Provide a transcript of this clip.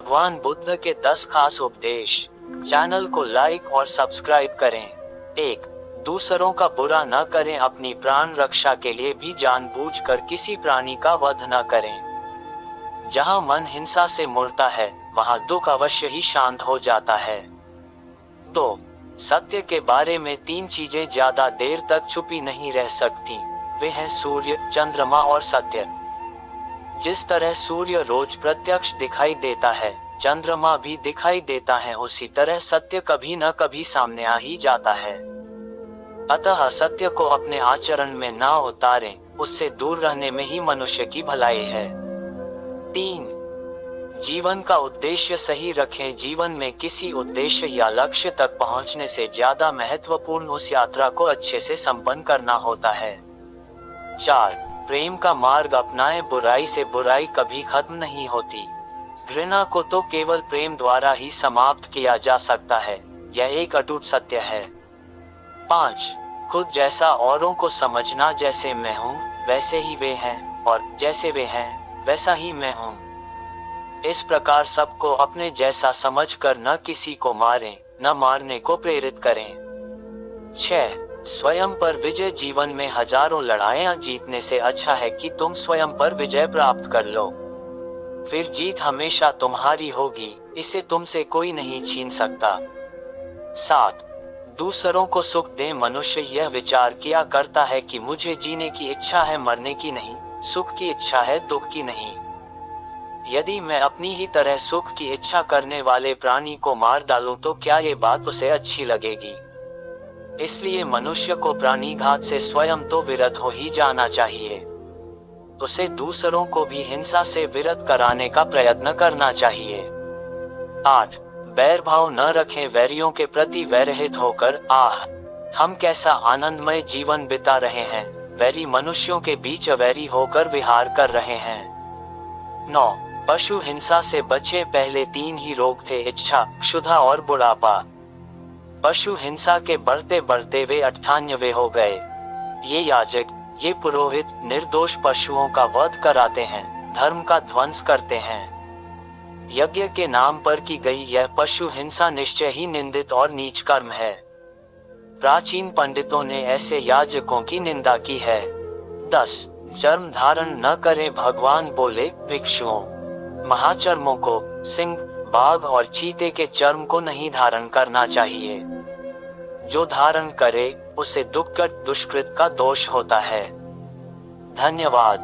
भगवान बुद्ध के 10 खास उपदेश। चैनल को लाइक और सब्सक्राइब करें। 1. दूसरों का बुरा न करें। अपनी प्राण रक्षा के लिए भी जानबूझकर किसी प्राणी का वध न करें। जहां मन हिंसा से मुड़ता है वहां दुख अवश्य ही शांत हो जाता है। 2. सत्य के बारे में 3 चीजें ज्यादा देर तक छुपी नहीं रह सकती। वे हैं सूर्य, चंद्रमा और सत्य। जिस तरह सूर्य रोज प्रत्यक्ष दिखाई देता है, चंद्रमा भी दिखाई देता है, उसी तरह सत्य कभी न कभी सामने आ ही जाता है। अतः सत्य को अपने आचरण में ना उतारें, उससे दूर रहने में ही मनुष्य की भलाई है। 3. जीवन का उद्देश्य सही रखें। जीवन में किसी उद्देश्य या लक्ष्य तक पहुंचने से ज्यादा महत्वपूर्ण उस यात्रा को अच्छे से संपन्न करना होता है। 4. प्रेम का मार्ग अपनाएं। बुराई से बुराई कभी खत्म नहीं होती। घृणा को तो केवल प्रेम द्वारा ही समाप्त किया जा सकता है, यह एक अटूट सत्य है। 5. खुद जैसा औरों को समझना। जैसे मैं हूँ वैसे ही वे हैं, और जैसे वे हैं वैसा ही मैं हूँ। इस प्रकार सबको अपने जैसा समझकर न किसी को मारें, न मारने को प्रेरित करें। 6. स्वयं पर विजय। जीवन में हजारों लड़ाइयां जीतने से अच्छा है कि तुम स्वयं पर विजय प्राप्त कर लो। फिर जीत हमेशा तुम्हारी होगी, इसे तुमसे कोई नहीं छीन सकता। 7. दूसरों को सुख दें। मनुष्य यह विचार किया करता है कि मुझे जीने की इच्छा है, मरने की नहीं। सुख की इच्छा है, दुख की नहीं। यदि मैं अपनी ही तरह सुख की इच्छा करने वाले प्राणी को मार डालूं तो क्या ये बात उसे अच्छी लगेगी? इसलिए मनुष्य को प्राणीघात से स्वयं तो विरत हो ही जाना चाहिए। उसे दूसरों को भी हिंसा से विरत कराने का प्रयत्न करना चाहिए। 8. बैर भाव न रखें। वैरियों के प्रति वैरहित होकर हम कैसा आनंदमय जीवन बिता रहे हैं, वैरी मनुष्यों के बीच अवैरी होकर विहार कर रहे हैं। 9. पशु हिंसा से बचे। पहले 3 ही रोग थे, इच्छा, क्षुधा और बुढ़ापा। पशु हिंसा के बढ़ते बढ़ते वे 98वें हो गए। ये याजक, ये पुरोहित निर्दोष पशुओं का वध कराते हैं, धर्म का ध्वंस करते हैं। यज्ञ के नाम पर की गई यह पशु हिंसा निश्चय ही निंदित और नीच कर्म है। प्राचीन पंडितों ने ऐसे याजकों की निंदा की है। 10. चर्म धारण न करें। भगवान बोले, भिक्षुओं, महाचर्मों को, सिंह, बाघ और चीते के चर्म को नहीं धारण करना चाहिए। जो धारण करे उसे दुष्कृत का दोष होता है। धन्यवाद।